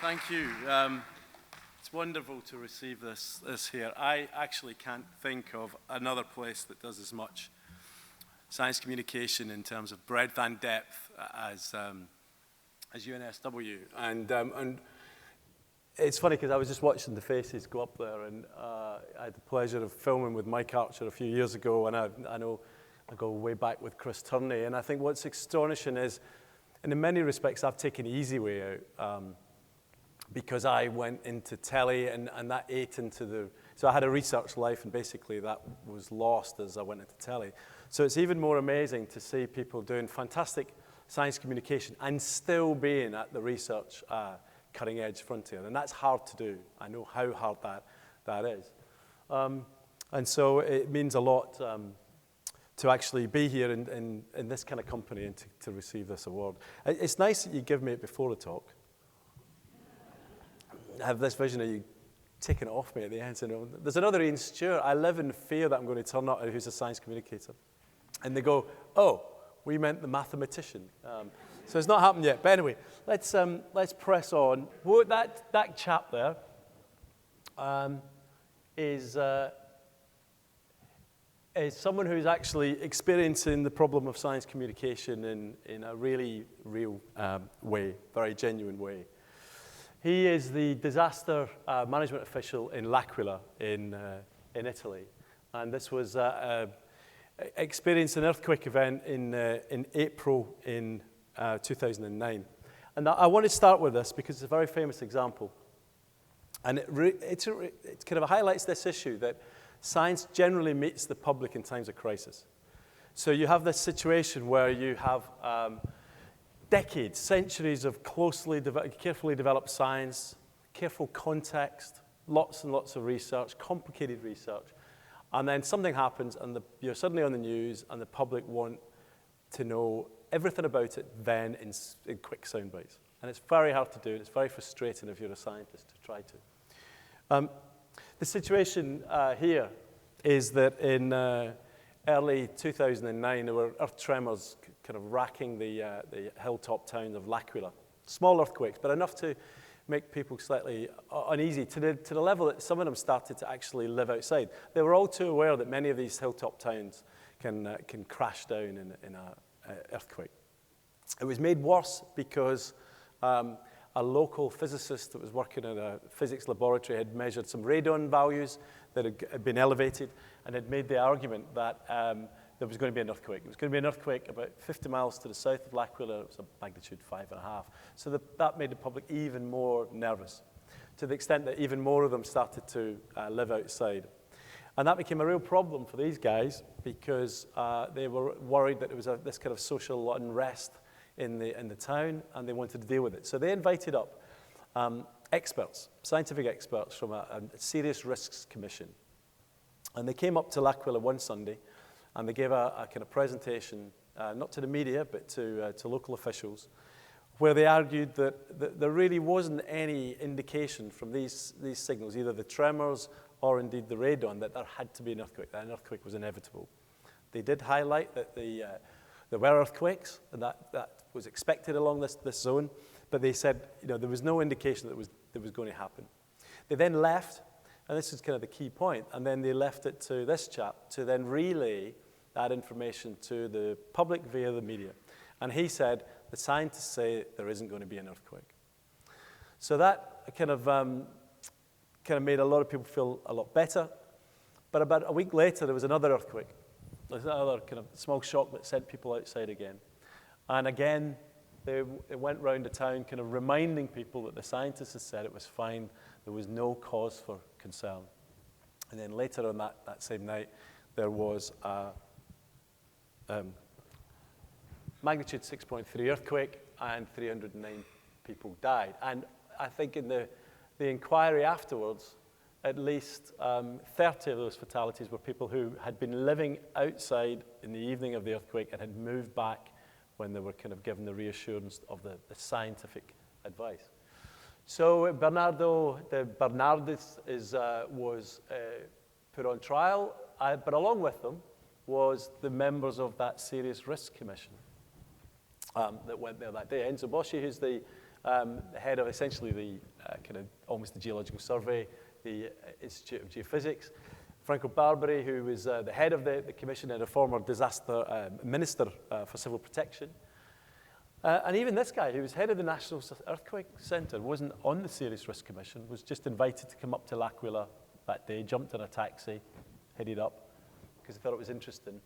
Thank you. It's wonderful to receive this here. I actually can't think of another place that does as much science communication in terms of breadth and depth as UNSW. And it's funny because I was just watching the faces go up there, and I had the pleasure of filming with Mike Archer a few years ago, and I know I go way back with Chris Turney, and I think what's astonishing is, and in many respects, I've taken the easy way out because I went into telly, and that ate into the, so I had a research life, and basically that was lost as I went into telly. So it's even more amazing to see people doing fantastic science communication and still being at the research cutting edge frontier, and that's hard to do. I know how hard that is. And so it means a lot to actually be here in this kind of company and to receive this award. It's nice that you give me it before the talk. I have this vision of you taking it off me at the end. So, there's another Iain Stewart. I live in fear that I'm going to turn up who's a science communicator. And they go, oh, we meant the mathematician. So it's not happened yet. But anyway, let's press on. Well, that chap there is someone who's actually experiencing the problem of science communication in a really real way, very genuine way. He is the disaster management official in LAquila in Italy. And this was experienced an earthquake event in April in 2009. And I want to start with this because it's a very famous example. And it kind of highlights this issue that science generally meets the public in times of crisis. So you have this situation where you have decades, centuries of carefully developed science, careful context, lots and lots of research, complicated research, and then something happens and you're suddenly on the news and the public want to know everything about it then in quick sound bites. And it's very hard to do, and it's very frustrating if you're a scientist to try to. The situation here is that in early 2009, there were earth tremors kind of racking the hilltop town of LAquila. Small earthquakes, but enough to make people slightly uneasy to the level that some of them started to actually live outside. They were all too aware that many of these hilltop towns can crash down in an earthquake. It was made worse because a local physicist that was working in a physics laboratory had measured some radon values that had been elevated and had made the argument that there was going to be an earthquake. It was going to be an earthquake about 50 miles to the south of LAquila. It was a magnitude 5.5. So that made the public even more nervous, to the extent that even more of them started to live outside. And that became a real problem for these guys because they were worried that there was this kind of social unrest in the town, and they wanted to deal with it. So they invited up experts, scientific experts from a serious risks commission. And they came up to LAquila one Sunday, and they gave a kind of presentation, not to the media, but to local officials, where they argued that there really wasn't any indication from these signals, either the tremors or indeed the radon, that there had to be an earthquake, that an earthquake was inevitable. They did highlight that there were earthquakes, and that was expected along this zone, but they said there was no indication that was going to happen. They then left, and this is kind of the key point, and then they left it to this chap to then relay that information to the public via the media. And he said, the scientists say there isn't going to be an earthquake. So that kind of made a lot of people feel a lot better. But about a week later, there was another earthquake. There was another kind of small shock that sent people outside again. And again, they went round the town kind of reminding people that the scientists had said it was fine, there was no cause for concern. And then later on that same night, there was a magnitude 6.3 earthquake, and 309 people died. And I think in the inquiry afterwards, at least 30 of those fatalities were people who had been living outside in the evening of the earthquake and had moved back when they were kind of given the reassurance of the scientific advice. So the Bernardis was put on trial, but along with them was the members of that Serious Risk Commission that went there that day. Enzo Boschi, who's the head of essentially kind of almost the Geological Survey, the Institute of Geophysics. Franco Barbary, who was the head of the commission and a former disaster minister for civil protection. And even this guy, who was head of the National Earthquake Centre, wasn't on the Serious Risk Commission, was just invited to come up to LAquila that day, jumped in a taxi, headed up, because he thought it was interesting.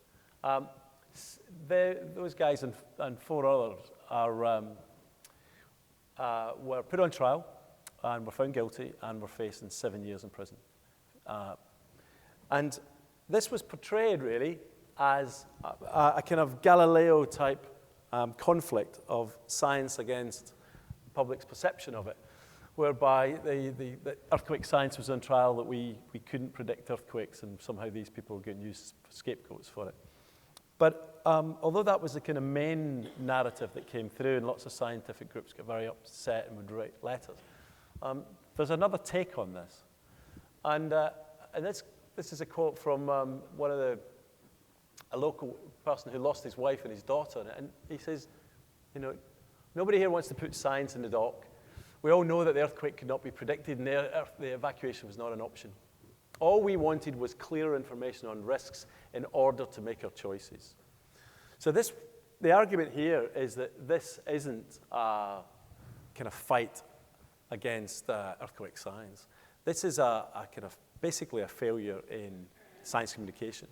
Those guys and 4 others were put on trial and were found guilty and were facing 7 years in prison. And this was portrayed really as a kind of Galileo-type conflict of science against the public's perception of it, whereby the earthquake science was on trial, that we couldn't predict earthquakes, and somehow these people were getting used as scapegoats for it. But although that was the kind of main narrative that came through, and lots of scientific groups got very upset and would write letters, there's another take on this. And this is a quote from one of a local person who lost his wife and his daughter, and he says, you know, nobody here wants to put science in the dock. We all know that the earthquake could not be predicted, and the evacuation was not an option. All we wanted was clear information on risks in order to make our choices. So the argument here is that this isn't a kind of fight against earthquake science. This is a kind of basically a failure in science communication.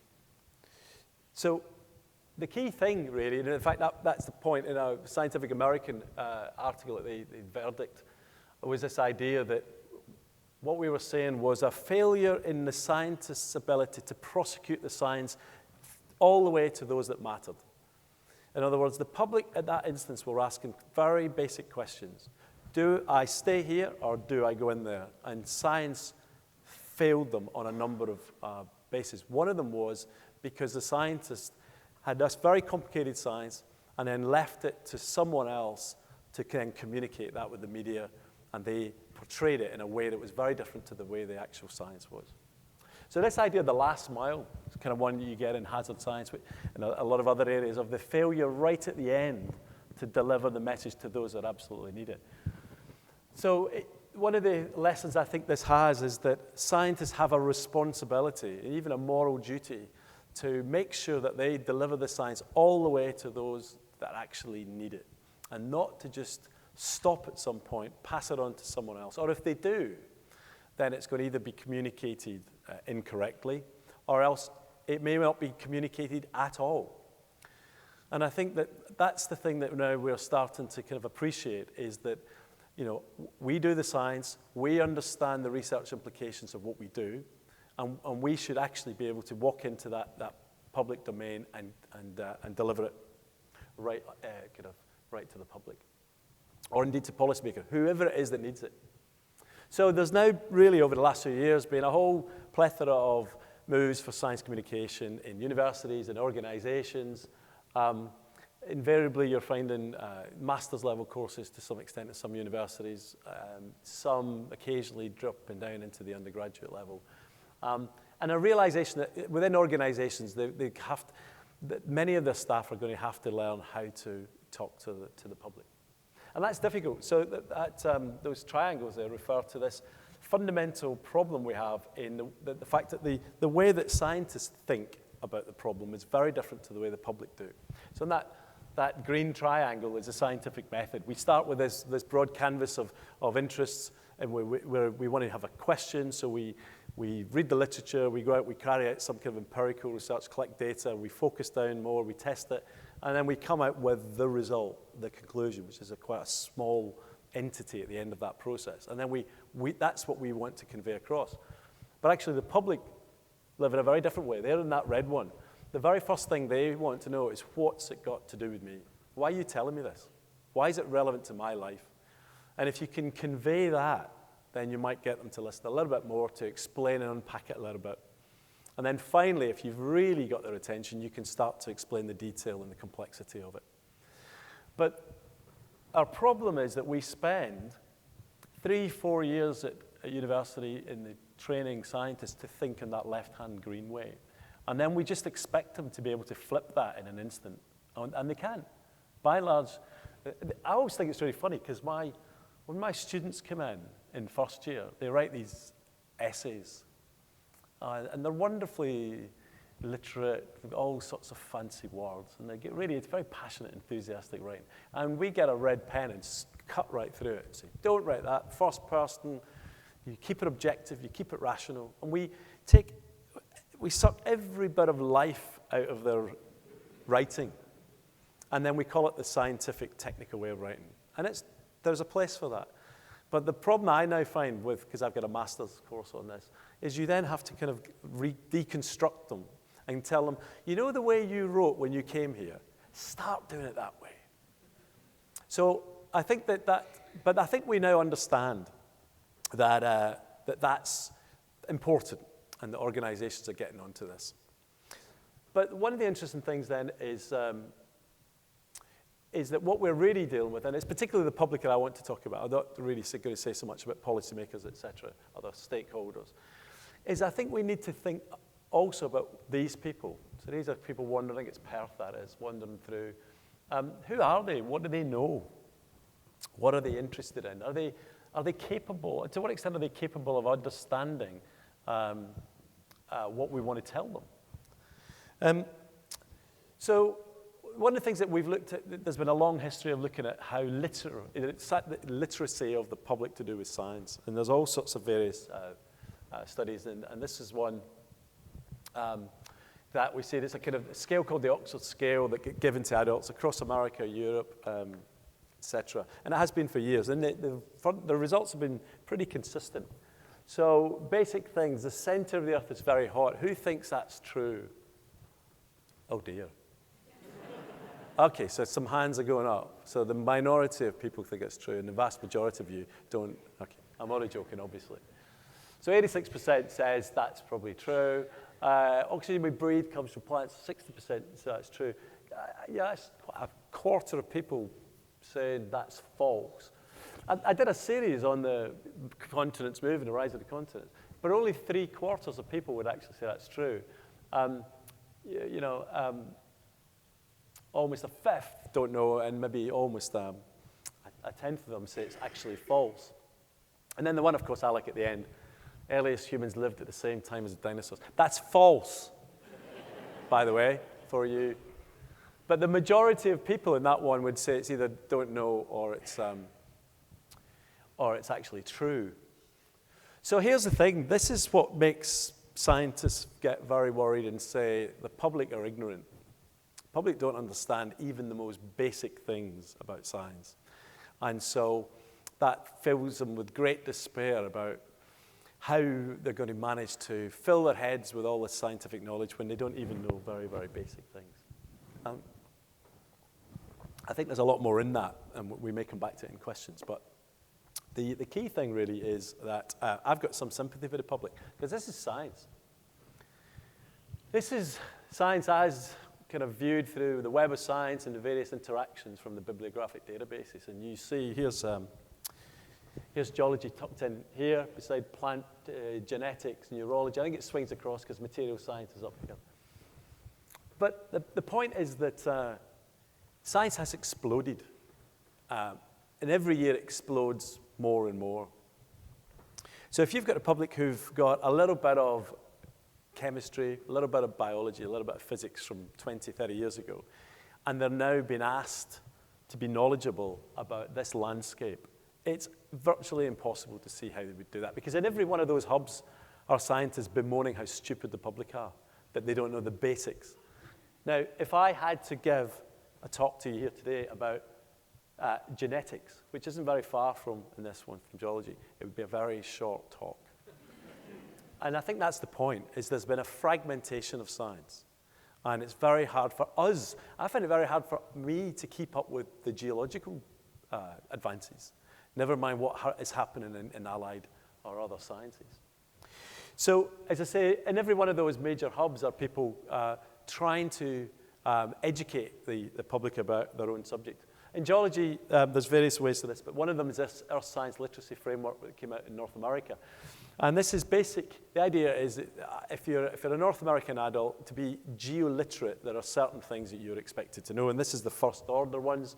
So the key thing, really, and in fact that's the point in a Scientific American article at the verdict, was this idea that what we were saying was a failure in the scientists' ability to prosecute the science all the way to those that mattered. In other words, the public at that instance were asking very basic questions. Do I stay here or do I go in there? And science failed them on a number of bases. One of them was because the scientists had this very complicated science and then left it to someone else to then communicate that with the media, and they portrayed it in a way that was very different to the way the actual science was. So this idea of the last mile is kind of one you get in hazard science and a lot of other areas, of the failure right at the end to deliver the message to those that absolutely need it. So one of the lessons I think this has is that scientists have a responsibility, even a moral duty, to make sure that they deliver the science all the way to those that actually need it, and not to just stop at some point, pass it on to someone else. Or if they do, then it's going to either be communicated incorrectly, or else it may not be communicated at all. And I think that that's the thing that now we're starting to kind of appreciate, is that, you know, we do the science, we understand the research implications of what we do, and we should actually be able to walk into that public domain and deliver it right to the public, or indeed to policymakers, whoever it is that needs it. So there's now really, over the last few years, been a whole plethora of moves for science communication in universities and organizations. Invariably, you're finding master's level courses to some extent at some universities, some occasionally dropping down into the undergraduate level. And a realization that within organizations, that many of their staff are going to have to learn how to talk to the public. And that's difficult. So those triangles there refer to this fundamental problem we have in the fact that the way that scientists think about the problem is very different to the way the public do. So in that green triangle is a scientific method. We start with this broad canvas of interests, and we want to have a question, so we read the literature, we go out, we carry out some kind of empirical research, collect data, we focus down more, we test it, and then we come out with the result, the conclusion, which is quite a small entity at the end of that process. And then that's what we want to convey across. But actually the public live in a very different way. They're in that red one. The very first thing they want to know is, what's it got to do with me? Why are you telling me this? Why is it relevant to my life? And if you can convey that, then you might get them to listen a little bit more, to explain and unpack it a little bit. And then finally, if you've really got their attention, you can start to explain the detail and the complexity of it. But our problem is that we spend 3-4 years at university in the training scientists to think in that left-hand green way. And then we just expect them to be able to flip that in an instant. And they can. By and large, I always think it's really funny, because when my students come in in first year, they write these essays. And they're wonderfully literate, with all sorts of fancy words. And they get really, it's very passionate, enthusiastic writing. And we get a red pen and cut right through it and say, don't write that, first person, you keep it objective, you keep it rational. And we suck every bit of life out of their writing. And then we call it the scientific, technical way of writing. And there's a place for that. But the problem I now find with, because I've got a master's course on this, is you then have to kind of deconstruct them and tell them, you know the way you wrote when you came here? Start doing it that way. So I think but I think we now understand that that's important, and the organizations are getting onto this. But one of the interesting things then is that what we're really dealing with, and it's particularly the public that I want to talk about, I'm not really going to say so much about policymakers, et cetera, other stakeholders, is I think we need to think also about these people. So these are people wandering, it's Perth that is, wandering through. Who are they? What do they know? What are they interested in? Are they capable, to what extent are they capable of understanding what we want to tell them? So one of the things that we've looked at, there's been a long history of looking at how literacy of the public to do with science. And there's all sorts of various studies, and this is one that we see. There's a kind of scale called the Oxford Scale that get given to adults across America, Europe, etc. And it has been for years. And the results have been pretty consistent. So basic things, the center of the Earth is very hot. Who thinks that's true? Oh dear. Okay, so some hands are going up. So the minority of people think it's true, and the vast majority of you don't. Okay, I'm only joking, obviously. So 86% says that's probably true. Oxygen we breathe comes from plants, 60% says that's true. Yeah, it's a quarter of people saying that's false. I did a series on the continents moving, the rise of the continents, but only 3/4 of people would actually say that's true. Almost a fifth don't know, and maybe almost a tenth of them say it's actually false. And then the one, of course, I like at the end, earliest humans lived at the same time as the dinosaurs. That's false, by the way, for you. But the majority of people in that one would say it's either don't know or it's actually true. So here's the thing. This is what makes scientists get very worried and say the public are ignorant. The public don't understand even the most basic things about science. And so that fills them with great despair about how they're going to manage to fill their heads with all this scientific knowledge when they don't even know very, very basic things. I think there's a lot more in that, and we may come back to it in questions. But the key thing really is that I've got some sympathy for the public, because this is science. This is science as kind of viewed through the web of science and the various interactions from the bibliographic databases. And you see, here's geology tucked in here beside plant genetics, neurology. I think it swings across because material science is up here. But the point is that science has exploded. And every year it explodes more and more. So if you've got a public who've got a little bit of chemistry, a little bit of biology, a little bit of physics from 20, 30 years ago, and they're now being asked to be knowledgeable about this landscape, it's virtually impossible to see how they would do that. Because in every one of those hubs, our scientists bemoaning how stupid the public are, that they don't know the basics. Now, if I had to give a talk to you here today about genetics, which isn't very far from, in this one, from geology, it would be a very short talk. And I think that's the point, is there's been a fragmentation of science. And it's very hard for us, I find it very hard for me to keep up with the geological advances, never mind what is happening in allied or other sciences. So, as I say, in every one of those major hubs are people trying to educate the public about their own subject. In geology, there's various ways to this, but one of them is this Earth Science Literacy Framework that came out in North America. And this is basic. The idea is that if you're a North American adult, to be geoliterate, there are certain things that you're expected to know. And this is the first order ones,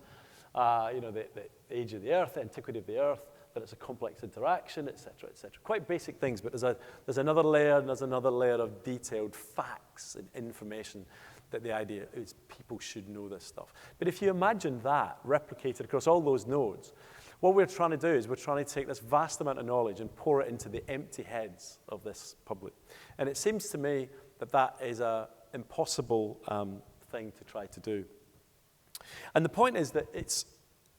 the age of the Earth, the antiquity of the Earth, that it's a complex interaction, et cetera, et cetera. Quite basic things, but there's another layer, and there's another layer of detailed facts and information that the idea is people should know this stuff. But if you imagine that replicated across all those nodes, what we're trying to do is we're trying to take this vast amount of knowledge and pour it into the empty heads of this public. And it seems to me that that is an impossible thing to try to do. And the point is that it's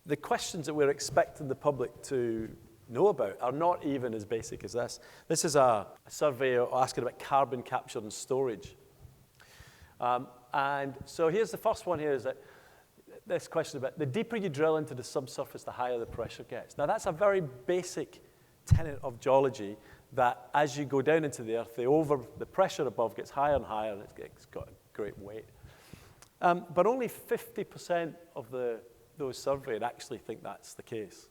the questions that we're expecting the public to know about are not even as basic as this. This is a survey asking about carbon capture and storage. And so here's the first one here, is that this question about the deeper you drill into the subsurface, the higher the pressure gets. Now that's a very basic tenet of geology, that as you go down into the earth, the pressure above gets higher and higher, and it's got a great weight. But only 50% of those surveyed actually think that's the case.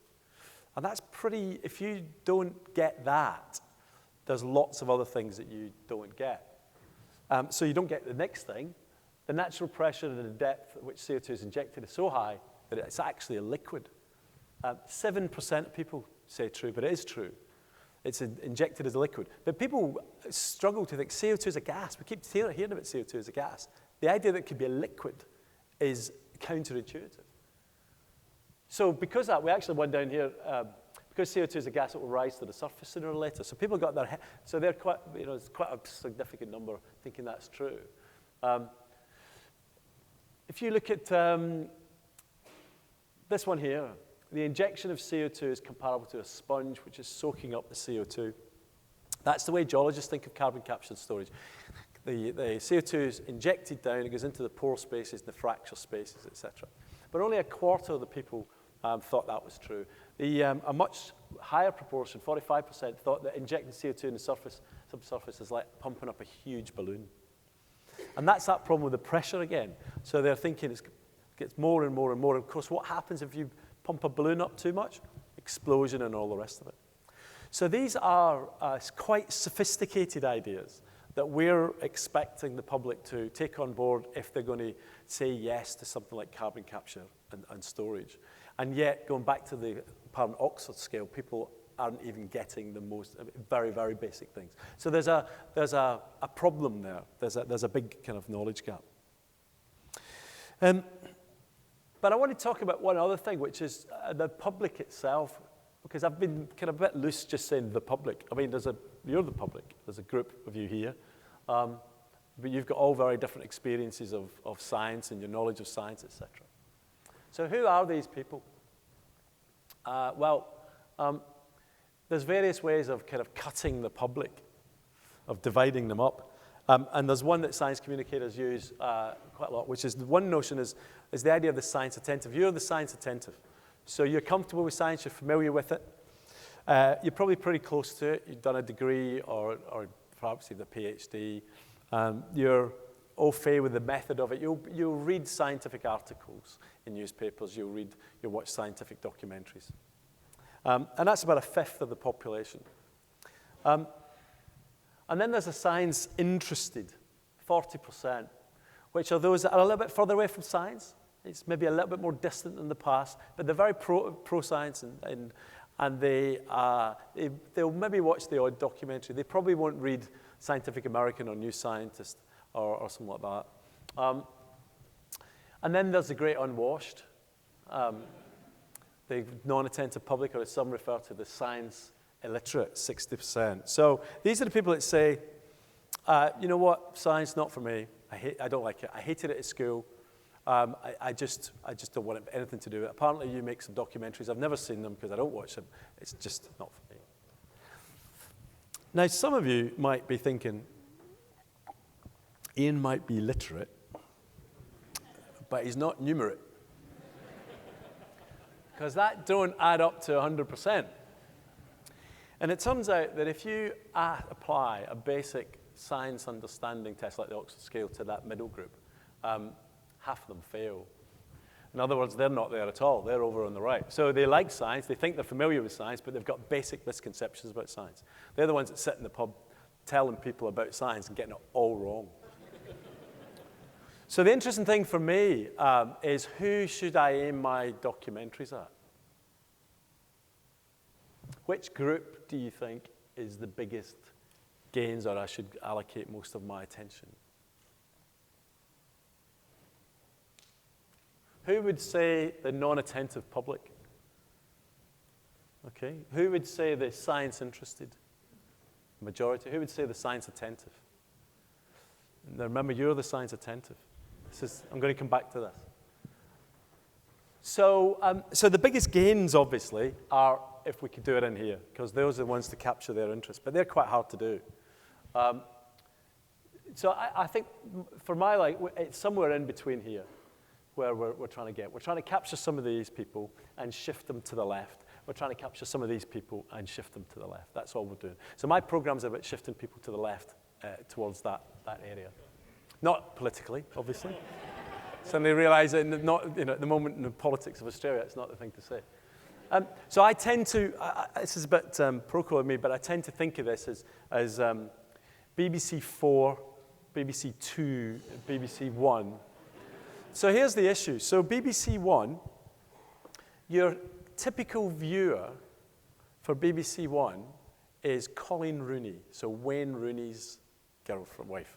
And that's pretty, if you don't get that, there's lots of other things that you don't get. So you don't get the next thing. The natural pressure and the depth at which CO2 is injected is so high that it's actually a liquid. 7% of people say true, but it is true. It's injected as a liquid. But people struggle to think CO2 is a gas. We keep hearing about CO2 as a gas. The idea that it could be a liquid is counterintuitive. So because of that, we actually went down here, because CO2 is a gas, it will rise to the surface sooner or later. So people got their head, so they're quite, it's quite a significant number thinking that's true. If you look at this one here, the injection of CO2 is comparable to a sponge which is soaking up the CO2. That's the way geologists think of carbon capture and storage. The CO2 is injected down, it goes into the pore spaces, the fracture spaces, etc. But only a quarter of the people thought that was true. A much higher proportion, 45%, thought that injecting CO2 in the subsurface is like pumping up a huge balloon. And that's that problem with the pressure again. So they're thinking it gets more and more and more. Of course, what happens if you pump a balloon up too much? Explosion and all the rest of it. So these are quite sophisticated ideas that we're expecting the public to take on board if they're going to say yes to something like carbon capture and storage. And yet, going back to the apparent Oxford scale, people aren't even getting the most very, very basic things. So there's a problem there. There's a big kind of knowledge gap. But I want to talk about one other thing, which is the public itself, because I've been kind of a bit loose just saying the public. I mean, you're the public. There's a group of you here. But you've got all very different experiences of science and your knowledge of science, etc. So who are these people? There's various ways of kind of cutting the public, of dividing them up. And there's one that science communicators use quite a lot, which is one notion is the idea of the science attentive. You're the science attentive. So you're comfortable with science, you're familiar with it. You're probably pretty close to it. You've done a degree or perhaps even a PhD. You're au fait with the method of it. You'll read scientific articles in newspapers. You'll watch scientific documentaries. And that's about a fifth of the population. And then there's a science interested, 40%, which are those that are a little bit further away from science. It's maybe a little bit more distant than the past, but they're very pro-science, and they'll maybe watch the odd documentary. They probably won't read Scientific American or New Scientist or something like that. And then there's the great unwashed, the non-attentive public, or as some refer to, the science illiterate, 60%. So these are the people that say, you know what, science, not for me. I don't like it. I hated it at school. I just don't want anything to do with it. Apparently you make some documentaries. I've never seen them because I don't watch them. It's just not for me. Now, some of you might be thinking, Iain might be literate, but he's not numerate. Because that don't add up to 100%. And it turns out that if you apply a basic science understanding test like the Oxford scale to that middle group, half of them fail. In other words, they're not there at all. They're over on the right. So they like science. They think they're familiar with science, but they've got basic misconceptions about science. They're the ones that sit in the pub telling people about science and getting it all wrong. So the interesting thing for me is, who should I aim my documentaries at? which group do you think is the biggest gains, or I should allocate most of my attention? Who would say the non-attentive public? Okay. Who would say the science-interested? Majority. Who would say the science-attentive? Now remember, you're the science-attentive. I'm going to come back to this. So the biggest gains, obviously, are if we could do it in here, because those are the ones to capture their interest. But they're quite hard to do. So I think, for my life, it's somewhere in between here where we're trying to get. We're trying to capture some of these people and shift them to the left. We're trying to capture some of these people and shift them to the left. That's all we're doing. So my program's about shifting people to the left towards that area. Not politically, obviously. Suddenly realize that at the moment in the politics of Australia, it's not the thing to say. So I tend to, this is a bit pro of me, but I tend to think of this as BBC 4, BBC 2, BBC 1. So here's the issue. So BBC 1, your typical viewer for BBC 1 is Colleen Rooney, so Wayne Rooney's girlfriend, wife.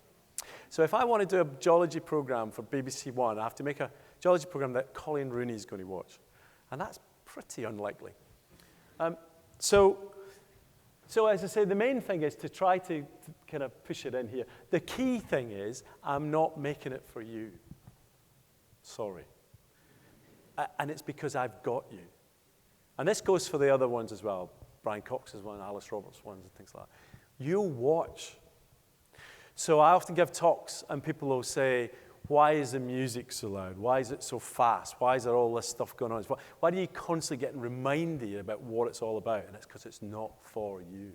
So if I want to do a geology program for BBC 1, I have to make a geology program that Colleen Rooney is going to watch. And that's pretty unlikely. So as I say, the main thing is to try to kind of push it in here. The key thing is I'm not making it for you. Sorry. And it's because I've got you. And this goes for the other ones as well. Brian Cox's one, Alice Roberts' ones, and things like that. You'll watch. So I often give talks, and people will say, why is the music so loud? Why is it so fast? Why is there all this stuff going on? Why do you constantly get reminded about what it's all about? And it's because it's not for you.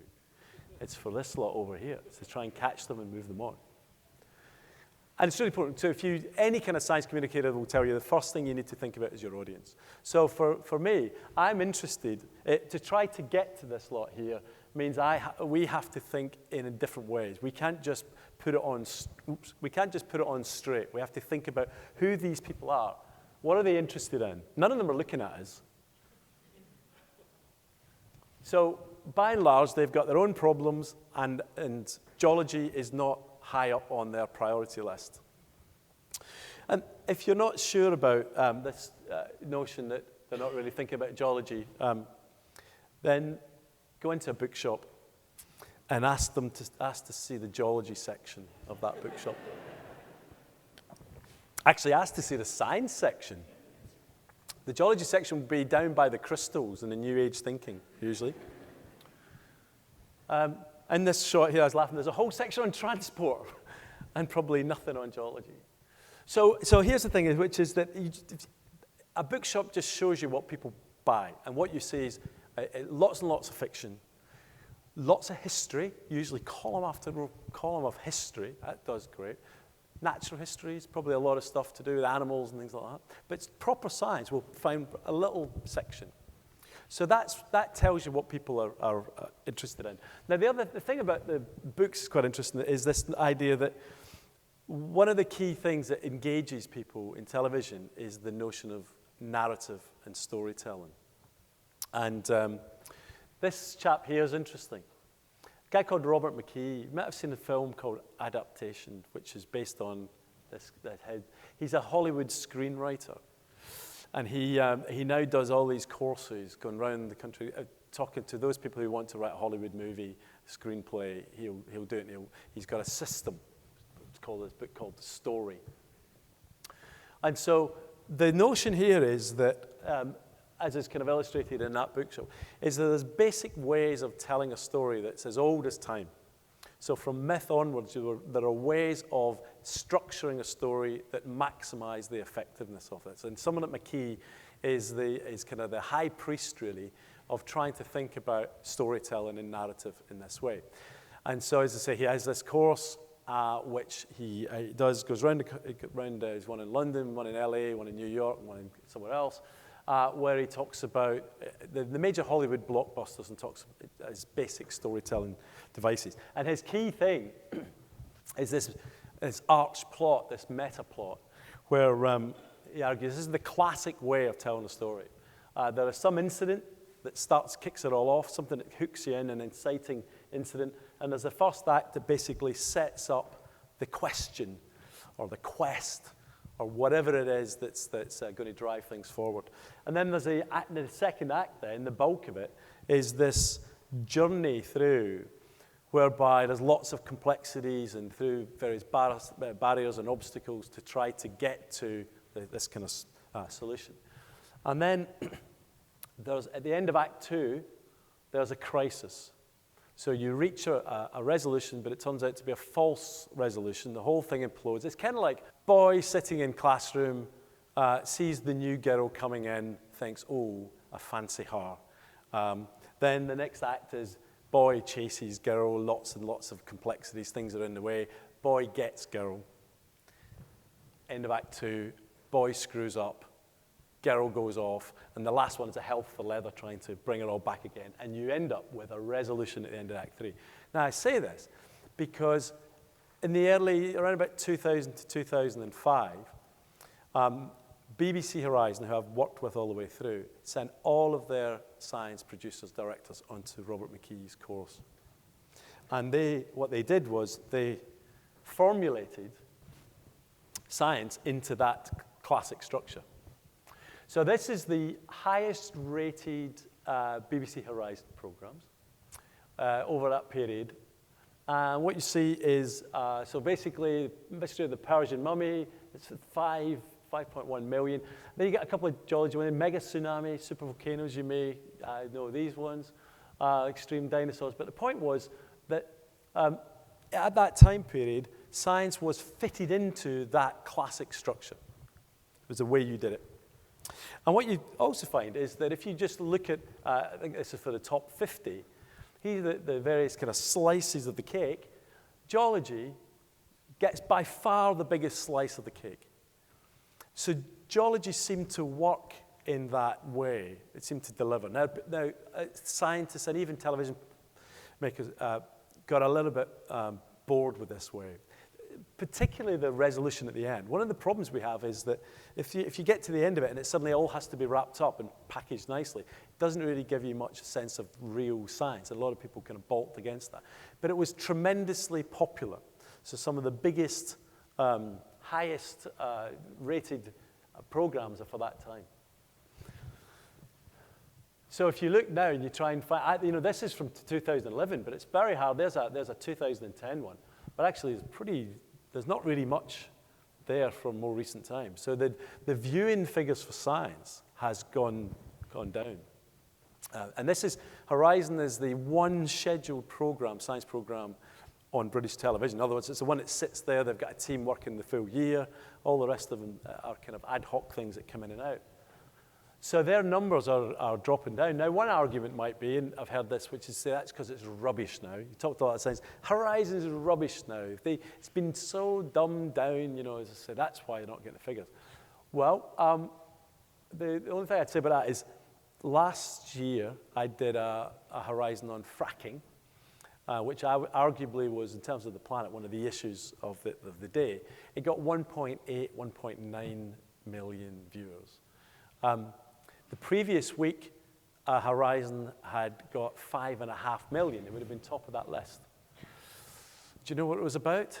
It's for this lot over here. It's to try and catch them and move them on. And it's really important. So if any kind of science communicator will tell you the first thing you need to think about is your audience. So for me, I'm interested to try to get to this lot here means we have to think in different ways. We can't just put it on. We can't just put it on straight. We have to think about who these people are. What are they interested in? None of them are looking at us. So by and large, they've got their own problems, and geology is not high up on their priority list. And if you're not sure about this notion that they're not really thinking about geology, then go into a bookshop and ask to see the geology section of that bookshop. Actually, ask to see the science section. The geology section will be down by the crystals and the New Age thinking, usually. In this shot here, I was laughing, there's a whole section on transport and probably nothing on geology. So here's the thing, which is that a bookshop just shows you what people buy. And what you see is lots and lots of fiction, lots of history, usually column after column of history. That does great. Natural history is probably a lot of stuff to do with animals and things like that. But it's proper science. We'll find a little section. So that tells you what people are interested in. Now, the thing about the books is quite interesting is this idea that one of the key things that engages people in television is the notion of narrative and storytelling. And this chap here is interesting. A guy called Robert McKee. You might have seen a film called Adaptation, which is based on this head. He's a Hollywood screenwriter. And he now does all these courses going around the country, talking to those people who want to write a Hollywood movie, screenplay. He'll do it. He's got a system. It's called this book called The Story. And so the notion here is that, as is kind of illustrated in that bookshop, is that there's basic ways of telling a story that's as old as time. So from myth onwards, there are ways of structuring a story that maximize the effectiveness of it. And someone at McKee is kind of the high priest, really, of trying to think about storytelling and narrative in this way. And so, as I say, he has this course, which he goes round, there's one in London, one in LA, one in New York, and one in somewhere else, where he talks about the major Hollywood blockbusters and talks about his basic storytelling devices. And his key thing is this arch plot, this meta plot, where he argues this is the classic way of telling a story. There is some incident that kicks it all off, something that hooks you in, an inciting incident. And there's the first act that basically sets up the question or the quest or whatever it is that's going to drive things forward. And then there's the second act then, the bulk of it, is this journey through whereby there's lots of complexities and through various barriers and obstacles to try to get to this kind of solution. And then at the end of Act 2, there's a crisis. So you reach a resolution, but it turns out to be a false resolution. The whole thing implodes. It's kind of like boy sitting in classroom, sees the new girl coming in, thinks, oh, I fancy her. Then the next act is boy chases girl, lots and lots of complexities, things are in the way. Boy gets girl. End of Act 2, boy screws up, girl goes off, and the last one is a health for leather trying to bring it all back again. And you end up with a resolution at the end of Act 3. Now, I say this because in the around about 2000 to 2005, BBC Horizon, who I've worked with all the way through, sent all of their science producers, directors onto Robert McKee's course. And what they did was they formulated science into that classic structure. So this is the highest rated BBC Horizon programs over that period. And what you see is, so basically, Mystery of the Persian Mummy, it's 5.1 million. Then you get a couple of geology ones, mega tsunami, super volcanoes, you may know these ones, extreme dinosaurs. But the point was that at that time period, science was fitted into that classic structure. It was the way you did it. And what you also find is that if you just look at, I think this is for the top 50, here are the various kind of slices of the cake. Geology gets by far the biggest slice of the cake. So geology seemed to work in that way. It seemed to deliver. Now scientists and even television makers got a little bit bored with this way, particularly the resolution at the end. One of the problems we have is that if you get to the end of it and it suddenly all has to be wrapped up and packaged nicely, it doesn't really give you much sense of real science. A lot of people kind of balked against that. But it was tremendously popular. So some of the biggest, highest rated programs are for that time. So if you look now and you try and find, this is from 2011, but it's very hard. There's a 2010 one. But actually, there's not really much there from more recent times. So the viewing figures for science has gone down. And this is, Horizon is the one scheduled program, science program, on British television. In other words, it's the one that sits there. They've got a team working the full year. All the rest of them are kind of ad hoc things that come in and out. So their numbers are dropping down. Now, one argument might be, and I've heard this, which is say that's because it's rubbish now. You talked a lot of science. Horizon is rubbish now. It's been so dumbed down, as I say, that's why you're not getting the figures. Well, the only thing I'd say about that is last year I did a Horizon on fracking, which arguably was, in terms of the planet, one of the issues of the day. It got 1.8, 1.9 million viewers. The previous week, Horizon had got 5.5 million. It would have been top of that list. Do you know what it was about?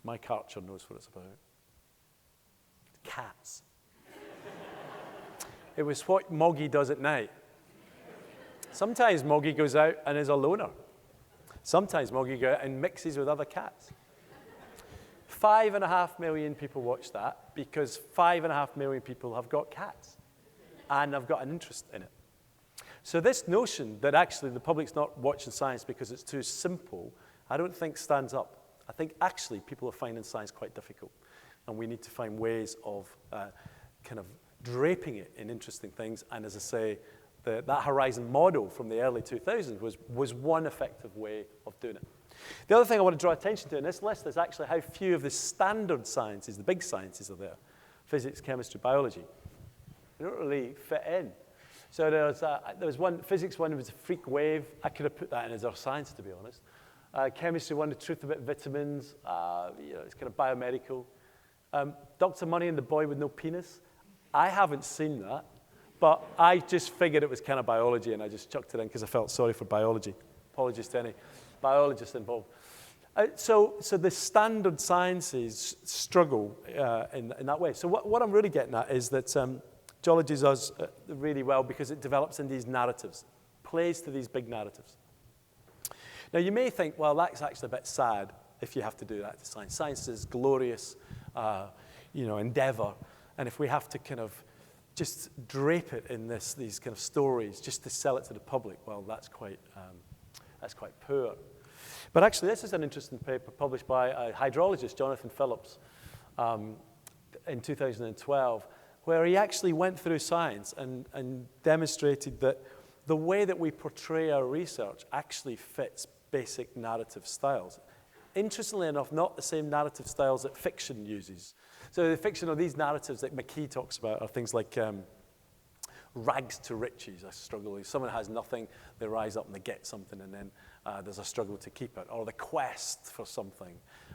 Mike Archer knows what it's about. Cats. It was what Moggy does at night. Sometimes Moggy goes out and is a loner. Sometimes Moggy goes out and mixes with other cats. 5.5 million people watch that because 5.5 million people have got cats and have got an interest in it. So this notion that actually the public's not watching science because it's too simple, I don't think stands up. I think actually people are finding science quite difficult, and we need to find ways of kind of draping it in interesting things. And as I say, that Horizon model from the early 2000s was one effective way of doing it. The other thing I want to draw attention to in this list is actually how few of the standard sciences, the big sciences, are there. Physics, chemistry, biology. They don't really fit in. So there was one, physics one was a freak wave. I could have put that in as our science, to be honest. Chemistry one, the truth about vitamins. It's kind of biomedical. Dr. Money and the boy with no penis. I haven't seen that, but I just figured it was kind of biology, and I just chucked it in because I felt sorry for biology. Apologies to any biologists involved. So the standard sciences struggle in that way. So what I'm really getting at is that geology does really well because it develops in these narratives, plays to these big narratives. Now, you may think, well, that's actually a bit sad if you have to do that to science. Science is glorious, endeavor, and if we have to kind of just drape it in these kind of stories just to sell it to the public, well, that's quite poor. But actually, this is an interesting paper published by a hydrologist, Jonathan Phillips, in 2012, where he actually went through science and demonstrated that the way that we portray our research actually fits basic narrative styles. Interestingly enough, not the same narrative styles that fiction uses. So the fiction are these narratives that McKee talks about are things like rags to riches, a struggle. If someone has nothing, they rise up and they get something, and then there's a struggle to keep it, or the quest for something,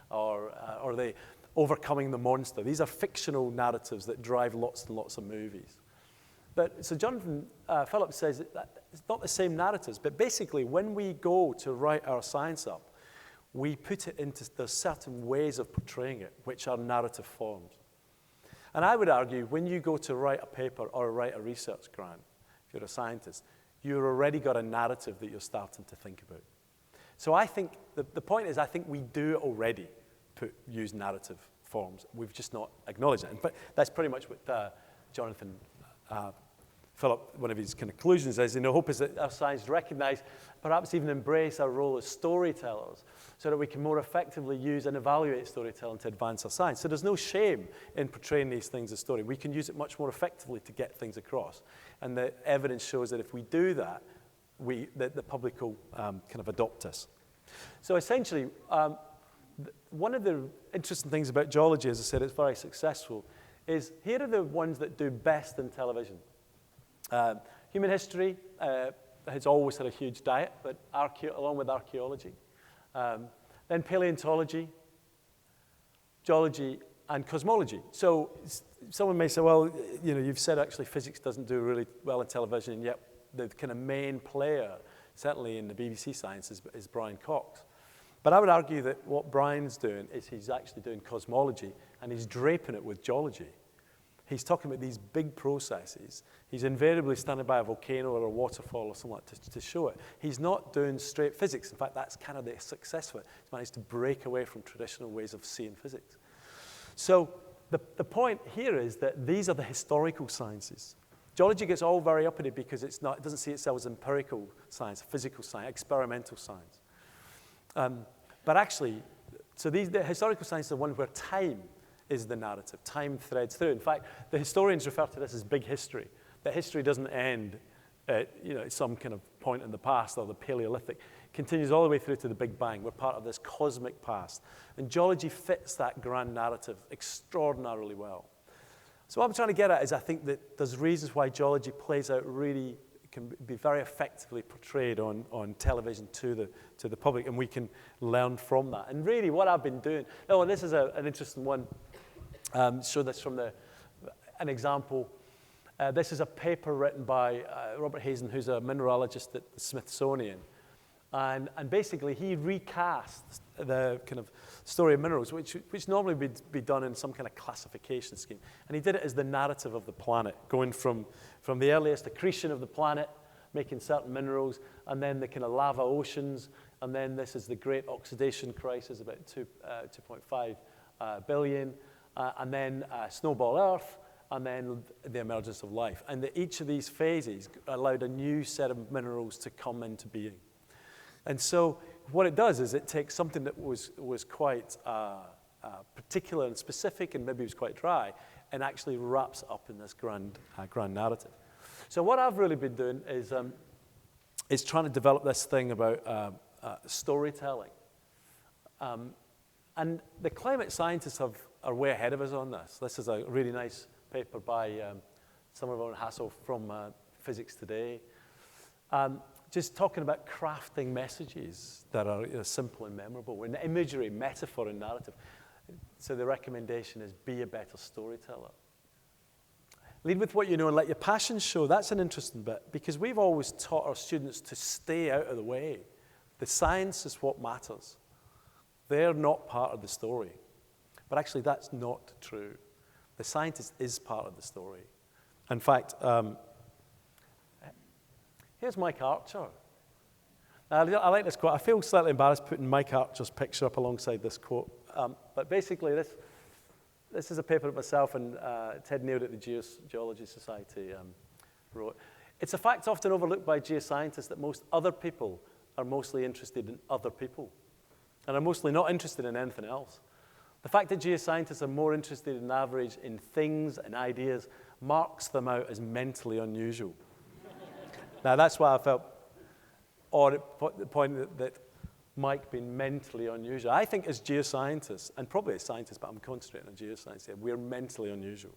or the overcoming the monster. These are fictional narratives that drive lots and lots of movies. So Jonathan Phillips says that it's not the same narratives, but basically when we go to write our science up, we put it into, there's certain ways of portraying it, which are narrative forms. And I would argue when you go to write a paper or write a research grant, if you're a scientist, you've already got a narrative that you're starting to think about. So I think, the point is I think we do already use narrative forms. We've just not acknowledged it. But that's pretty much what Jonathan Philip, one of his conclusions is, hope is that our science recognize, perhaps even embrace our role as storytellers so that we can more effectively use and evaluate storytelling to advance our science. So there's no shame in portraying these things as story. We can use it much more effectively to get things across. And the evidence shows that if we do that, the public will kind of adopt us. So essentially, one of the interesting things about geology, as I said, it's very successful, is here are the ones that do best in television. Human history has always had a huge diet, but along with archaeology. Then paleontology, geology, and cosmology. So someone may say, well, you've said actually physics doesn't do really well in television, and yet the kind of main player, certainly in the BBC science, is Brian Cox. But I would argue that what Brian's doing is he's actually doing cosmology, and he's draping it with geology. He's talking about these big processes. He's invariably standing by a volcano or a waterfall or something like that to show it. He's not doing straight physics. In fact, that's kind of the success of it. He's managed to break away from traditional ways of seeing physics. So the point here is that these are the historical sciences. Geology gets all very uppity because it doesn't see itself as empirical science, physical science, experimental science. But actually, so the historical sciences are one where time is the narrative. Time threads through. In fact, the historians refer to this as big history. That history doesn't end at some kind of point in the past or the Paleolithic. It continues all the way through to the Big Bang. We're part of this cosmic past. And geology fits that grand narrative extraordinarily well. So what I'm trying to get at is I think that there's reasons why geology plays out really, can be very effectively portrayed on television to the public, and we can learn from that. And really what I've been doing, and this is an interesting one, show this from an example. This is a paper written by Robert Hazen, who's a mineralogist at the Smithsonian. And basically he recast the kind of story of minerals, which normally would be done in some kind of classification scheme. And he did it as the narrative of the planet, going from the earliest accretion of the planet, making certain minerals, and then the kind of lava oceans, and then this is the great oxidation crisis, about 2.5 billion, and then snowball Earth, and then the emergence of life. And each of these phases allowed a new set of minerals to come into being. And so what it does is it takes something that was quite particular and specific and maybe was quite dry and actually wraps it up in this grand narrative. So what I've really been doing is trying to develop this thing about storytelling. And the climate scientists are way ahead of us on this. This is a really nice paper by Somerville and Hassel from Physics Today. Just talking about crafting messages that are simple and memorable, and imagery, metaphor, and narrative. So the recommendation is be a better storyteller. Lead with what you know and let your passion show. That's an interesting bit, because we've always taught our students to stay out of the way. The science is what matters. They're not part of the story. But actually, that's not true. The scientist is part of the story. In fact, here's Mike Archer. I like this quote. I feel slightly embarrassed putting Mike Archer's picture up alongside this quote. But basically, this is a paper that myself and Ted Neal at the Geology Society wrote. It's a fact often overlooked by geoscientists that most other people are mostly interested in other people and are mostly not interested in anything else. The fact that geoscientists are more interested than average in things and ideas marks them out as mentally unusual. Now, that's why I felt odd at the point that Mike being mentally unusual. I think as geoscientists, and probably as scientists, but I'm concentrating on geoscience here, we're mentally unusual.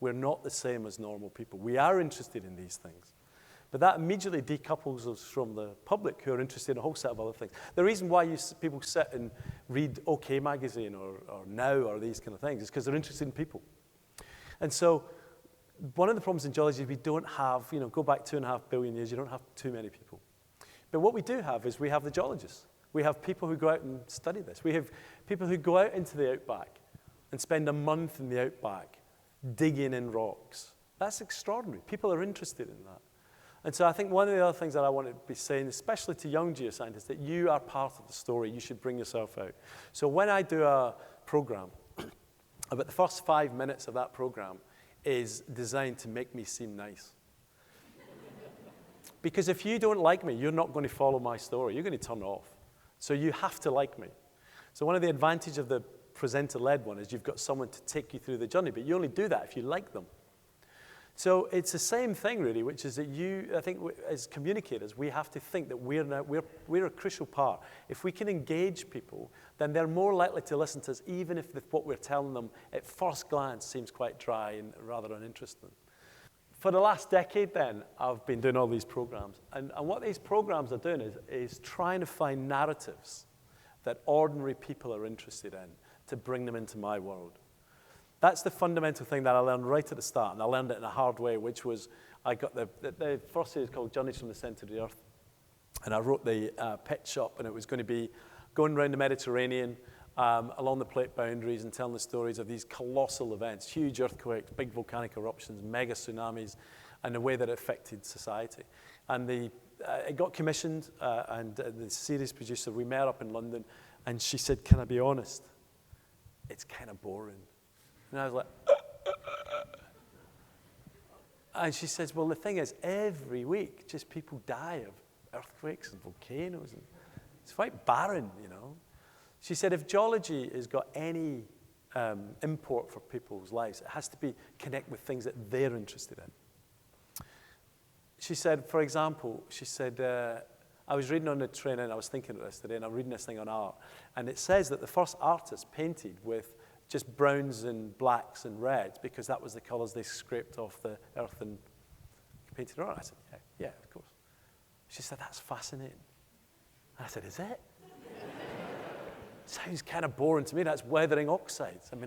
We're not the same as normal people. We are interested in these things. But that immediately decouples us from the public who are interested in a whole set of other things. The reason why people sit and read OK Magazine or Now or these kind of things is because they're interested in people. And so one of the problems in geology is we don't have, go back 2.5 billion years, you don't have too many people. But what we do have is we have the geologists. We have people who go out and study this. We have people who go out into the outback and spend a month in the outback digging in rocks. That's extraordinary. People are interested in that. And so I think one of the other things that I want to be saying, especially to young geoscientists, that you are part of the story. You should bring yourself out. So when I do a program, about the first 5 minutes of that program is designed to make me seem nice. Because if you don't like me, you're not going to follow my story. You're going to turn off. So you have to like me. So one of the advantages of the presenter-led one is you've got someone to take you through the journey, but you only do that if you like them. So it's the same thing, really, which is that I think, as communicators, we have to think that we're a crucial part. If we can engage people, then they're more likely to listen to us, even if what we're telling them at first glance seems quite dry and rather uninteresting. For the last decade, then, I've been doing all these programs. And what these programs are doing is trying to find narratives that ordinary people are interested in to bring them into my world. That's the fundamental thing that I learned right at the start, and I learned it in a hard way, which was I got the first series called Journeys from the Centre of the Earth, and I wrote the pitch up, and it was going to be going around the Mediterranean, along the plate boundaries and telling the stories of these colossal events, huge earthquakes, big volcanic eruptions, mega tsunamis, and the way that it affected society. And it got commissioned, and the series producer, we met up in London, and she said, "Can I be honest? It's kind of boring." And I was like, And she says, "Well, the thing is, every week, just people die of earthquakes and volcanoes, and it's quite barren, She said, if geology has got any import for people's lives, it has to connect with things that they're interested in. She said, for example, I was reading on the train, and I was thinking of this today, and I'm reading this thing on art, and it says that the first artists painted with just browns and blacks and reds because that was the colors they scraped off the earth and painted it on. I said, yeah, of course. She said, that's fascinating. And I said, is it? Sounds kind of boring to me. That's weathering oxides. And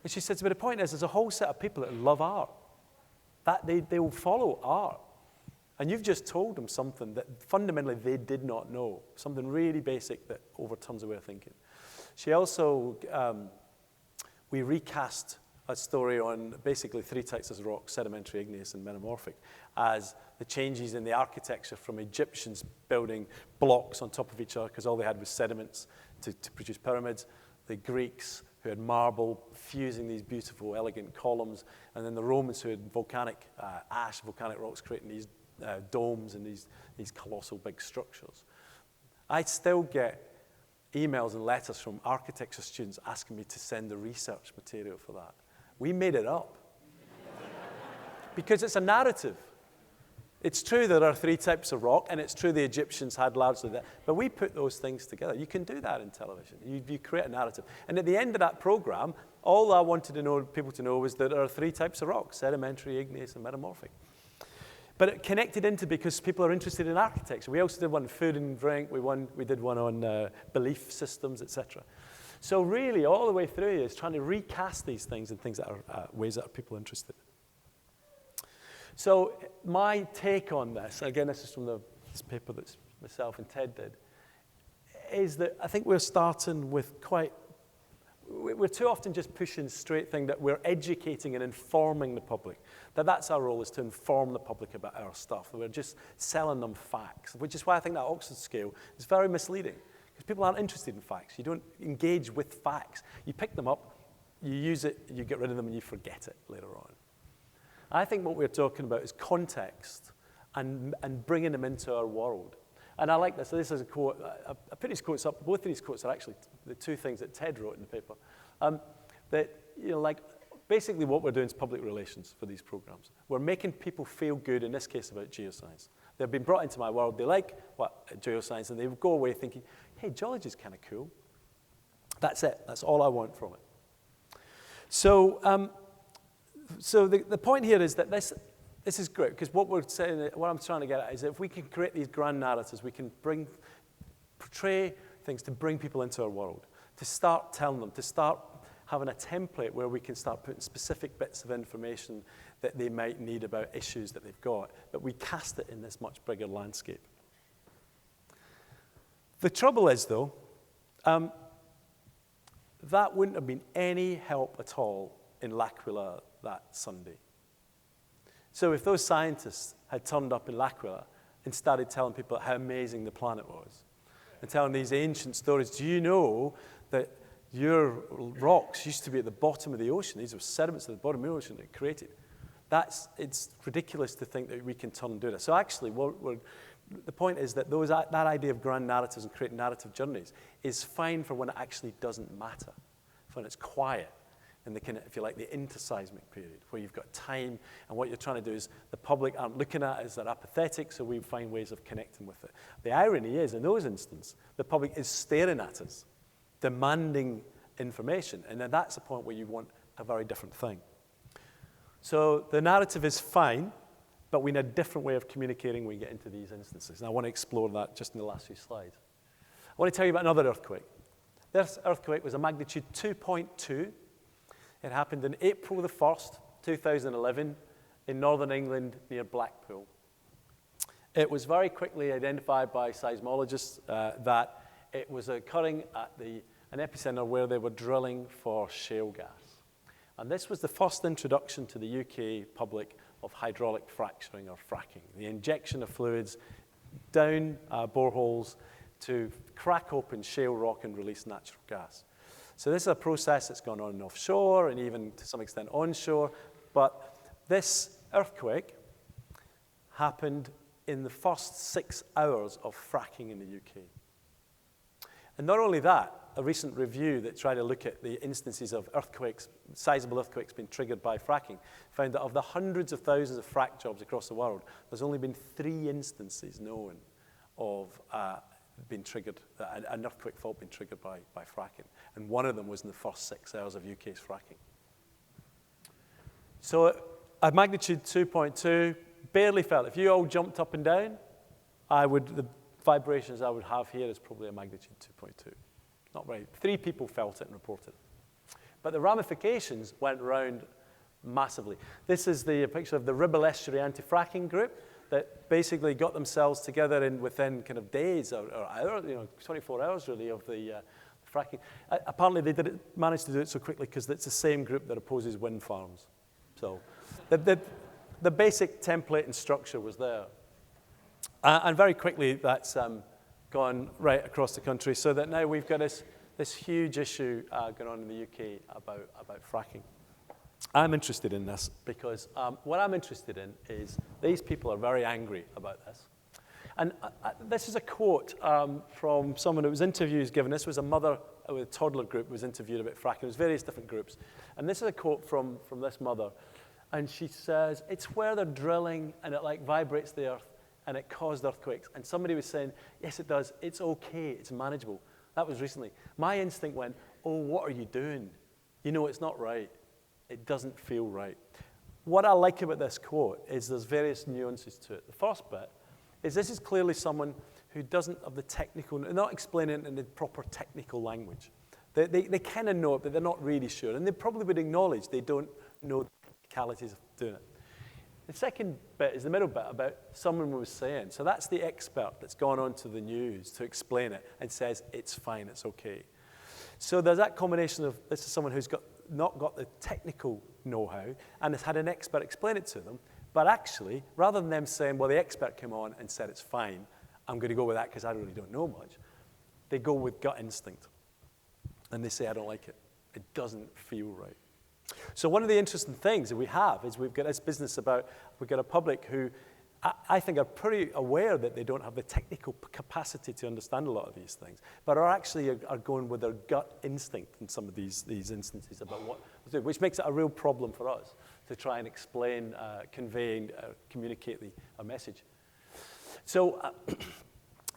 she said to me, the point is, there's a whole set of people that love art. That they will follow art. And you've just told them something that fundamentally they did not know, something really basic that overturns their way of thinking. She also, we recast a story on basically 3 types of rock, sedimentary, igneous, and metamorphic, as the changes in the architecture from Egyptians building blocks on top of each other because all they had was sediments to produce pyramids, the Greeks who had marble fusing these beautiful, elegant columns, and then the Romans who had volcanic ash, volcanic rocks creating these domes and these colossal big structures. I still get emails and letters from architecture students asking me to send the research material for that. We made it up. Because it's a narrative. It's true there are 3 types of rock, and it's true the Egyptians had largely that, but we put those things together. You can do that in television. You create a narrative. And at the end of that program, all I wanted people to know was that there are 3 types of rock, sedimentary, igneous, and metamorphic. But it connected into because people are interested in architecture. We also did one on food and drink. We did one on belief systems, etc. So really, all the way through is trying to recast these things and things that are ways that people are interested in. So my take on this, again, this is from this paper that myself and Ted did, is that I think we're starting with we're too often just pushing straight thing that we're educating and informing the public. That's our role, is to inform the public about our stuff. We're just selling them facts, which is why I think that Oxford scale is very misleading, because people aren't interested in facts. You don't engage with facts. You pick them up, you use it, you get rid of them, and you forget it later on. I think what we're talking about is context and bringing them into our world. And I like this. So this is a quote. I put these quotes up. Both of these quotes are actually the two things that Ted wrote in the paper. That, like, basically what we're doing is public relations for these programs. We're making people feel good, in this case about geoscience. They've been brought into my world. They like geoscience, and they go away thinking, hey, geology is kind of cool. That's it. That's all I want from it. So, the point here is that this is great, because what I'm trying to get at is that if we can create these grand narratives, we can portray things to bring people into our world, to start telling them, to start having a template where we can start putting specific bits of information that they might need about issues that they've got, but we cast it in this much bigger landscape. The trouble is, though, that wouldn't have been any help at all in LAquila that Sunday. So if those scientists had turned up in LAquila and started telling people how amazing the planet was, and telling these ancient stories, do you know that your rocks used to be at the bottom of the ocean? These were sediments at the bottom of the ocean that created. It's ridiculous to think that we can turn and do that. So actually, the point is that that idea of grand narratives and creating narrative journeys is fine for when it actually doesn't matter, for when it's quiet, in the kind of, if you like, the interseismic period, where you've got time, and what you're trying to do is the public aren't looking at it as they're apathetic, so we find ways of connecting with it. The irony is, in those instances, the public is staring at us, demanding information, and then that's the point where you want a very different thing. So the narrative is fine, but we need a different way of communicating when we get into these instances, and I want to explore that just in the last few slides. I want to tell you about another earthquake. This earthquake was a magnitude 2.2. It happened on April the 1st, 2011, in northern England near Blackpool. It was very quickly identified by seismologists that it was occurring at an epicenter where they were drilling for shale gas. And this was the first introduction to the UK public of hydraulic fracturing or fracking, the injection of fluids down boreholes to crack open shale rock and release natural gas. So this is a process that's gone on offshore and even to some extent onshore, but this earthquake happened in the first 6 hours of fracking in the UK. And not only that, a recent review that tried to look at the instances of earthquakes, sizable earthquakes being triggered by fracking, found that of the hundreds of thousands of frack jobs across the world, there's only been 3 instances known of been triggered, an earthquake fault being triggered by fracking. And one of them was in the first 6 hours of UK's fracking. So at magnitude 2.2, barely felt. If you all jumped up and down, the vibrations I would have here is probably a magnitude 2.2. Not very. 3 people felt it and reported. But the ramifications went around massively. This is the picture of the Ribble Estuary Anti-Fracking Group that basically got themselves together within kind of days or hours, 24 hours really of the fracking. Apparently they managed to do it so quickly because it's the same group that opposes wind farms. So the basic template and structure was there. And very quickly that's gone right across the country, so that now we've got this huge issue going on in the UK about fracking. I'm interested in this because what I'm interested in is these people are very angry about this. And this is a quote from someone who was interviewed, given this was a mother with a toddler group who was interviewed about fracking. It was various different groups. And this is a quote from this mother. And she says, it's where they're drilling and it like vibrates the earth and it caused earthquakes. And somebody was saying, yes, it does. It's okay. It's manageable. That was recently. My instinct went, oh, what are you doing? You know, it's not right. It doesn't feel right. What I like about this quote is there's various nuances to it. The first bit is this is clearly someone who doesn't have the technical, not explaining it in the proper technical language. They kind of know it, but they're not really sure. And they probably would acknowledge they don't know the technicalities of doing it. The second bit is the middle bit about someone was saying. So that's the expert that's gone on to the news to explain it and says it's fine, it's okay. So there's that combination of this is someone who's not got the technical know-how and has had an expert explain it to them, but actually, rather than them saying, well, the expert came on and said it's fine, I'm going to go with that because I really don't know much, they go with gut instinct. And they say, I don't like it. It doesn't feel right. So one of the interesting things that we have is we've got this business about, we've got a public who I think are pretty aware that they don't have the technical capacity to understand a lot of these things, but are actually are going with their gut instinct in some of these instances about what to do, which makes it a real problem for us to try and explain, convey, communicate a message. So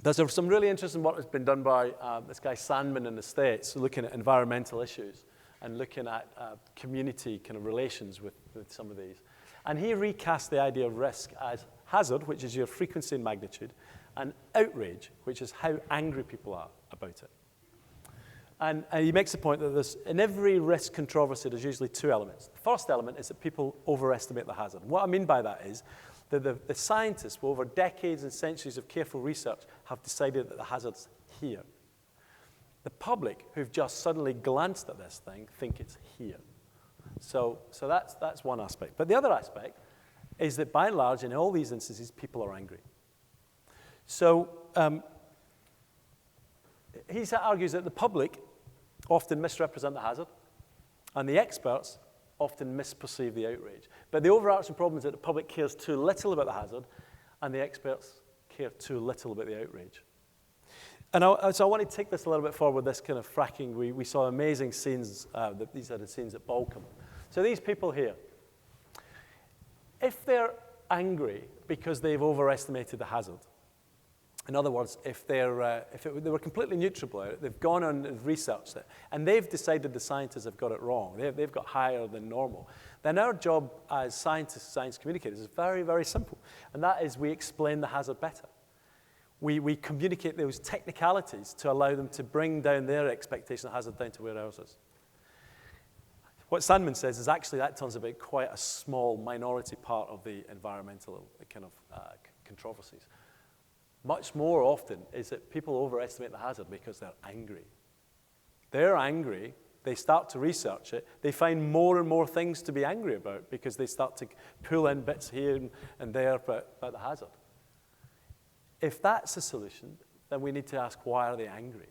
there's some really interesting work that's been done by this guy Sandman in the States, looking at environmental issues and looking at community kind of relations with some of these. And he recast the idea of risk as hazard, which is your frequency and magnitude, and outrage, which is how angry people are about it. And he makes the point that in every risk controversy, there's usually two elements. The first element is that people overestimate the hazard. And what I mean by that is that the scientists, over decades and centuries of careful research, have decided that the hazard's here. The public, who've just suddenly glanced at this thing, think it's here. So that's one aspect. But the other aspect is that, by and large, in all these instances, people are angry. So he argues that the public often misrepresent the hazard, and the experts often misperceive the outrage. But the overarching problem is that the public cares too little about the hazard, and the experts care too little about the outrage. And so I want to take this a little bit forward with this kind of fracking. We saw amazing scenes, these are the scenes at Balcombe. So these people here, if they're angry because they've overestimated the hazard, in other words, if they were completely neutral about it, they've gone on and researched it, and they've decided the scientists have got it wrong, they've got higher than normal, then our job as scientists, science communicators, is very, very simple. And that is we explain the hazard better. We communicate those technicalities to allow them to bring down their expectation of hazard down to where ours is. What Sandman says is actually that turns out to be quite a small minority part of the environmental kind of controversies. Much more often is that people overestimate the hazard because they're angry. They're angry, they start to research it, they find more and more things to be angry about because they start to pull in bits here and there about the hazard. If that's the solution, then we need to ask, why are they angry?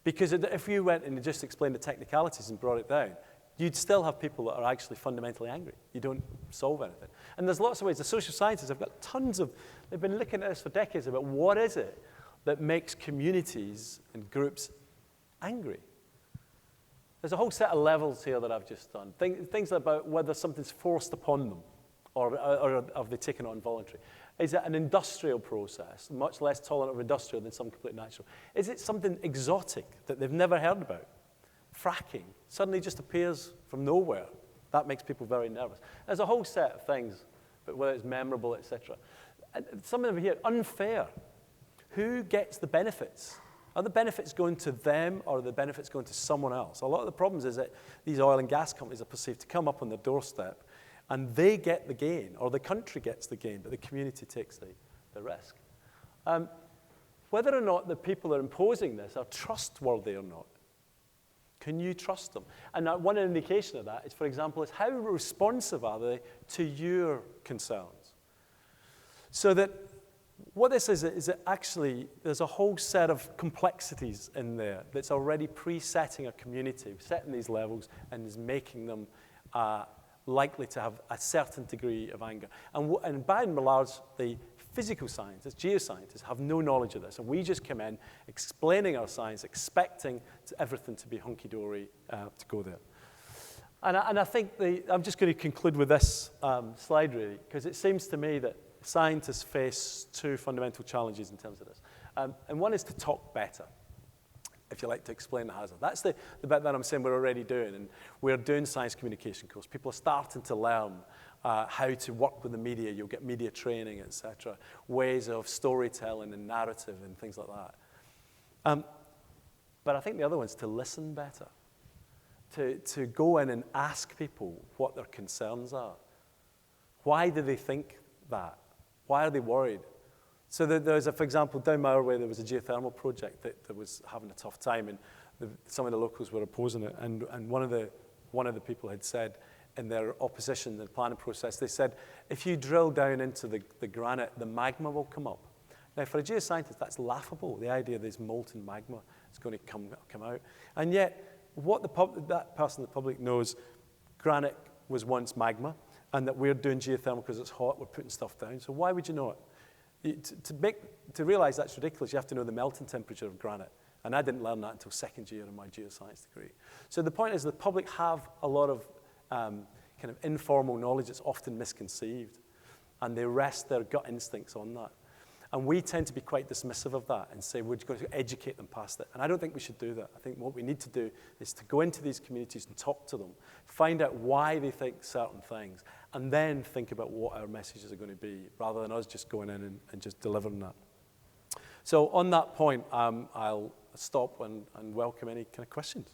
Because if you went and just explained the technicalities and brought it down, you'd still have people that are actually fundamentally angry. You don't solve anything. And there's lots of ways. The social scientists have got they've been looking at this for decades about what is it that makes communities and groups angry. There's a whole set of levels here that I've just done. Things about whether something's forced upon them or have they taken it on voluntary. Is it an industrial process, much less tolerant of industrial than some completely natural? Is it something exotic that they've never heard about? Fracking suddenly just appears from nowhere. That makes people very nervous. There's a whole set of things, but whether it's memorable, etc. And some of them here, unfair. Who gets the benefits? Are the benefits going to them or are the benefits going to someone else? A lot of the problems is that these oil and gas companies are perceived to come up on the doorstep and they get the gain, or the country gets the gain, but the community takes the risk. Whether or not the people that are imposing this are trustworthy or not. Can you trust them? And one indication of that is, for example, is how responsive are they to your concerns? So that what this is that actually there's a whole set of complexities in there that's already presetting a community, setting these levels, and is making them likely to have a certain degree of anger. And by and large, the physical scientists, geoscientists, have no knowledge of this. And we just come in explaining our science, expecting everything to be hunky-dory to go there. And I think I'm just going to conclude with this slide, really, because it seems to me that scientists face two fundamental challenges in terms of this. And one is to talk better, if you like, to explain the hazard. That's the bit that I'm saying we're already doing. And we're doing science communication course. People are starting to learn how to work with the media. You'll get media training, etc. Ways of storytelling and narrative and things like that. But I think the other one's to listen better. To go in and ask people what their concerns are. Why do they think that? Why are they worried? So there's for example, down my way, there was a geothermal project that was having a tough time, and some of the locals were opposing it. And one of the people had said in their opposition, the planning process, they said, if you drill down into the granite, the magma will come up. Now, for a geoscientist, that's laughable, the idea this molten magma is going to come out. And yet, what that person in the public knows, granite was once magma, and that we're doing geothermal because it's hot, we're putting stuff down. So why would you know it? To realize that's ridiculous, you have to know the melting temperature of granite. And I didn't learn that until second year of my geoscience degree. So the point is the public have a lot of kind of informal knowledge that's often misconceived, and they rest their gut instincts on that. And we tend to be quite dismissive of that and say we're going to educate them past it. And I don't think we should do that. I think what we need to do is to go into these communities and talk to them, find out why they think certain things, and then think about what our messages are going to be, rather than us just going in and just delivering that. So on that point, I'll stop and welcome any kind of questions.